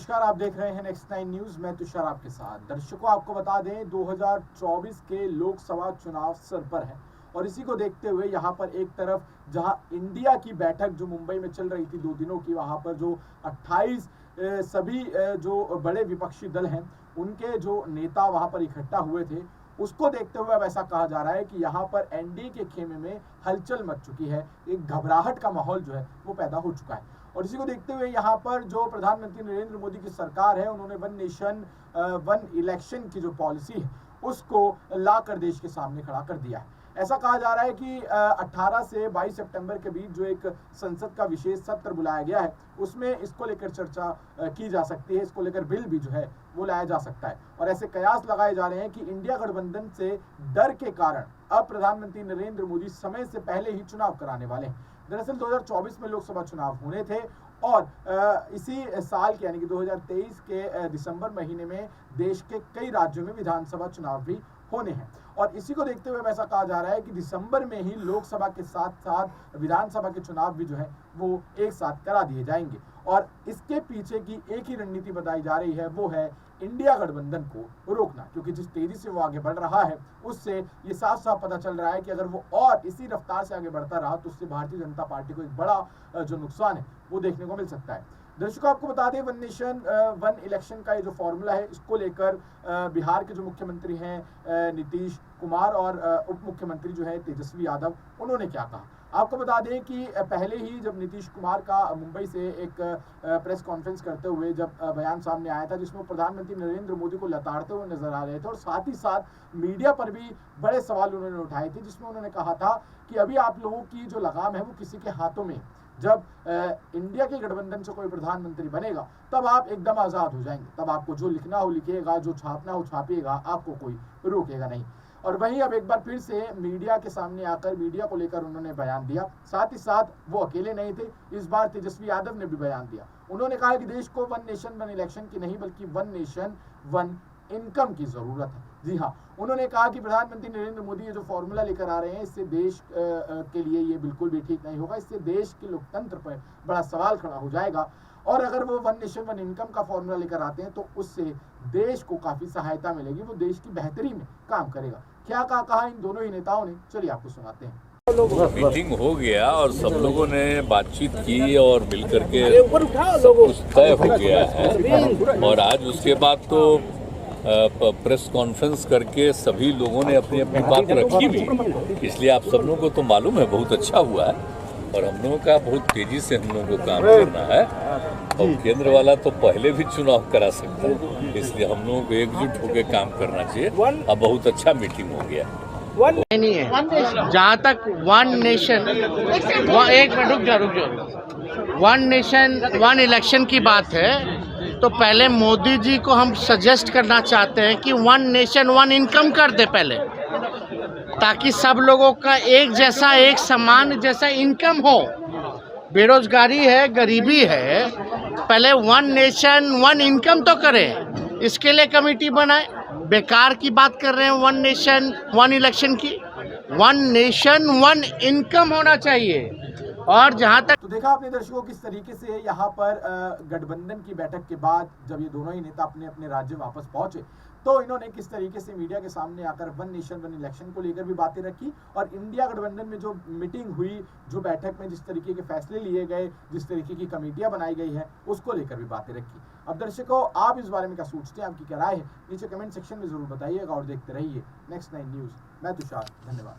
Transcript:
नमस्कार, आप देख रहे हैं नेक्स्ट 9 न्यूज। मैं तुषार आपके साथ। दर्शकों, आपको बता दें 2024 के लोकसभा चुनाव सर पर है और इसी को देखते हुए यहाँ पर एक तरफ जहाँ इंडिया की बैठक जो मुंबई में चल रही थी 2 दिनों की, वहाँ पर जो 28 सभी जो बड़े विपक्षी दल हैं उनके जो नेता वहाँ पर इकट्ठा हुए थे, उसको देखते हुए अब ऐसा कहा जा रहा है कि यहाँ पर एनडीए के खेमे में हलचल मच चुकी है। एक घबराहट का माहौल जो है वो पैदा हो चुका है और इसी को देखते हुए यहाँ पर जो प्रधानमंत्री नरेंद्र मोदी की सरकार है, उन्होंने वन नेशन वन इलेक्शन की जो पॉलिसी है उसको लाकर देश के सामने खड़ा कर दिया है। ऐसा कहा जा रहा है कि 18 से 22 सितंबर के बीच जो एक संसद का विशेष सत्र बुलाया गया है उसमें इसको लेकर चर्चा की जा सकती है, इसको लेकर बिल भी जो है वो लाया जा सकता है। और ऐसे कयास लगाए जा रहे हैं कि इंडिया गठबंधन से डर के कारण अब प्रधानमंत्री नरेंद्र मोदी समय से पहले ही चुनाव कराने वाले हैं। दरअसल 2024 में लोकसभा चुनाव होने थे और इसी साल के यानी कि 2023 के दिसंबर महीने में देश के कई राज्यों में विधानसभा चुनाव भी होने हैं और इसी को देखते हुए ऐसा कहा जा रहा है कि दिसंबर में ही लोकसभा के साथ साथ विधानसभा के चुनाव भी जो है वो एक साथ करा दिए जाएंगे। और इसके पीछे की एक ही रणनीति बताई जा रही है, वो है इंडिया गठबंधन को रोकना, क्योंकि जिस तेजी से वो आगे बढ़ रहा है उससे ये साफ साफ पता चल रहा है कि अगर वो और इसी रफ्तार से आगे बढ़ता रहा तो उससे भारतीय जनता पार्टी को एक बड़ा जो नुकसान है वो देखने को मिल सकता है। दर्शकों, आपको बता दें वन नेशन वन इलेक्शन का ये जो फॉर्मूला है इसको लेकर बिहार के जो मुख्यमंत्री हैं नीतीश कुमार और उप मुख्यमंत्री जो है तेजस्वी यादव, उन्होंने क्या कहा। आपको बता दें कि पहले ही जब नीतीश कुमार का मुंबई से एक प्रेस कॉन्फ्रेंस करते हुए जब बयान सामने आया था जिसमें प्रधानमंत्री नरेंद्र मोदी को लताड़ते हुए नजर आ रहे थे और साथ ही साथ मीडिया पर भी बड़े सवाल उन्होंने उठाए थे, जिसमें उन्होंने कहा था कि अभी आप लोगों की जो लगाम है वो किसी के हाथों में, जब इंडिया के गठबंधन से कोई प्रधानमंत्री बनेगा तब आप एकदम आजाद हो जाएंगे, तब आपको जो लिखना हो लिखिएगा, जो छापना हो छापिएगा, आपको कोई रोकेगा नहीं। और वहीं अब एक बार फिर से मीडिया के सामने आकर मीडिया को लेकर उन्होंने बयान दिया। साथ ही साथ वो अकेले नहीं थे, इस बार तेजस्वी यादव ने भी बयान दिया। उन्होंने कहा कि देश को वन नेशन वन इलेक्शन की नहीं बल्कि वन नेशन वन इनकम की जरूरत है। जी हाँ, उन्होंने कहा कि प्रधानमंत्री नरेंद्र मोदी ये जो फॉर्मूला लेकर आ रहे हैं इससे देश के लिए ये बिल्कुल भी ठीक नहीं होगा, इससे देश के लोकतंत्र पर बड़ा सवाल खड़ा हो जाएगा। और अगर वो वन नेशन वन इनकम का फॉर्मूला लेकर आते हैं तो उससे देश को काफी सहायता मिलेगी, वो देश की बेहतरी में काम करेगा। क्या कहा इन दोनों ही नेताओं ने, चलिए आपको सुनाते हैं। मीटिंग हो गया और सब लोगों ने बातचीत की और मिलकर के सब कुछ तय हो गया है और आज उसके बाद तो प्रेस कॉन्फ्रेंस करके सभी लोगों ने अपनी अपनी बात रखी भी, इसलिए आप सब लोगों को तो मालूम है बहुत अच्छा हुआ है और हम लोगों का बहुत तेजी से हम लोगों को काम करना है और केंद्र वाला तो पहले भी चुनाव करा सकता है, इसलिए हम लोगों को एकजुट होकर काम करना चाहिए। अब बहुत अच्छा मीटिंग हो गया नहीं है। जहाँ तक वन नेशन एक मिनट रुक जाओ वन नेशन वन इलेक्शन की बात है तो पहले मोदी जी को हम सजेस्ट करना चाहते हैं कि वन नेशन वन इनकम कर दे पहले, ताकि सब लोगों का एक जैसा एक समान जैसा इनकम हो। बेरोजगारी है, गरीबी है, पहले वन नेशन वन इनकम तो करें, इसके लिए कमेटी बनाए। बेकार की बात कर रहे हैं वन नेशन वन इलेक्शन की, वन नेशन वन इनकम होना चाहिए। और जहां तक तो देखा आपने दर्शकों किस तरीके से यहाँ पर गठबंधन की बैठक के बाद जब ये दोनों ही नेता अपने अपने राज्य वापस पहुंचे तो इन्होंने किस तरीके से मीडिया के सामने आकर वन नेशन वन इलेक्शन को लेकर भी बातें रखी और इंडिया गठबंधन में जो मीटिंग हुई, जो बैठक में जिस तरीके के फैसले लिए गए, जिस तरीके की कमेटियां बनाई गई है उसको लेकर भी बातें रखी। अब दर्शकों, आप इस बारे में क्या सोचते हैं, आपकी क्या राय है, नीचे कमेंट सेक्शन में जरूर बताइएगा और देखते रहिए नेक्स्ट 9 न्यूज। मैं तुषार, धन्यवाद।